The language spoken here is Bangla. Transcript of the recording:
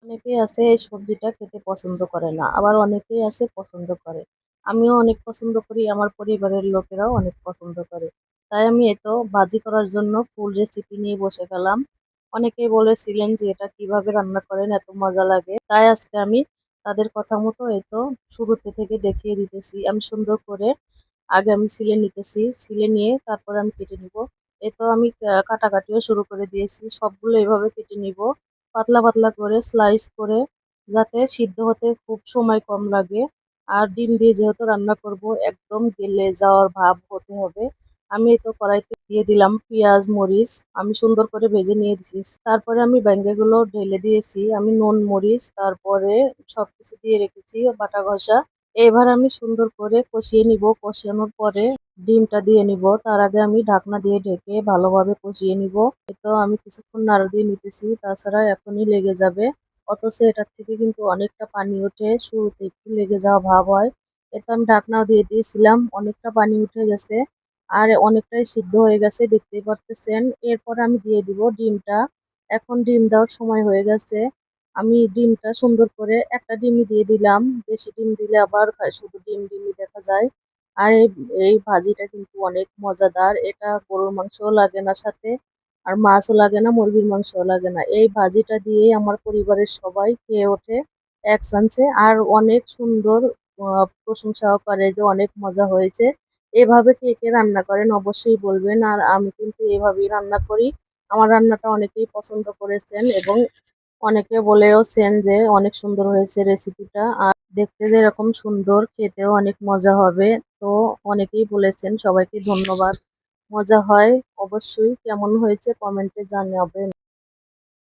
অনেকেই আছে এই সবজিটা খেতে পছন্দ করে না, আবার অনেকেই আছে পছন্দ করে। আমিও অনেক পছন্দ করি, আমার পরিবারের লোকেরাও অনেক পছন্দ করে। তাই আমি এতো ভাজি করার জন্য ফুল রেসিপি নিয়ে বসে গেলাম। অনেকেই বলেছিলেন যে এটা কিভাবে রান্না করেন, এত মজা লাগে। তাই আজকে আমি তাদের কথা মতো এতো শুরুতে থেকে দেখিয়ে দিতেছি। আমি সুন্দর করে আগে আমি ছিলে নিতেছি, ছিলে নিয়ে তারপর আমি কেটে নিব। এতো আমি কাটাকাটিও শুরু করে দিয়েছি, সবগুলো এভাবে কেটে নিব পাতলা পাতলা করে স্লাইস করে, যাতে সিদ্ধ হতে খুব সময় কম লাগে। আর ডিম দিয়ে যেহেতু রান্না করব, একদম গলে যাওয়ার ভাব হতে হবে। আমি এই তো কড়াইতে দিয়ে দিলাম পেঁয়াজ মরিচ, আমি সুন্দর করে ভেজে নিয়ে দিয়েছি। তারপরে আমি গুলো ঢেলে দিয়েছি, আমি নুন মরিচ তারপরে সবকিছু দিয়ে রেখেছি বাটা ঘষা। এবার আমি সুন্দর করে কষিয়ে নিব, কষানোর পরে ডিমটা দিয়ে নিব। তার আগে আমি ঢাকনা দিয়ে ঢেকে ভালোভাবে কষিয়ে নিব। তো আমি কিছুক্ষণ নাড়া দিয়ে নিতেছি, তাছাড়া এখনই লেগে যাবে। অথচ এটার থেকে কিন্তু অনেকটা পানি ওঠে, শুরুতে একটু লেগে যাওয়া ভাব হয়। এতে আমি ঢাকনাও দিয়ে দিয়েছিলাম, অনেকটা পানি উঠে গেছে আর অনেকটাই সিদ্ধ হয়ে গেছে, দেখতেই পারতেছেন। এরপর আমি দিয়ে দিব ডিমটা। এখন ডিম দেওয়ার সময় হয়ে গেছে। আমি ডিমটা সুন্দর করে একটা ডিমই দিয়ে দিলাম, বেশি ডিম দিলে আবার শুধু ডিম ডিমই দেখা যায়। আর এই এই ভাজিটা কিন্তু অনেক মজাদার, এটা গরুর মাংসও লাগে না সাথে, আর মাছও লাগে না, মুরগির মাংসও লাগে না। এই ভাজিটা দিয়ে আমার পরিবারের সবাই খেয়ে ওঠে এক চান্সে, আর অনেক সুন্দর প্রশংসাও করে যে অনেক মজা হয়েছে। এভাবে কে কে রান্না করেন অবশ্যই বলবেন। আর আমি কিন্তু এভাবেই রান্না করি, আমার রান্নাটা অনেকেই পছন্দ করেছেন এবং অনেকে বলেওছেন যে অনেক সুন্দর হয়েছে রেসিপিটা। আর দেখতে যেরকম সুন্দর, খেতেও অনেক মজা হবে। তো অনেকেই বলেছেন, সবাইকে ধন্যবাদ। মজা হয় অবশ্যই। কেমন হয়েছে কমেন্টে জানাবেন।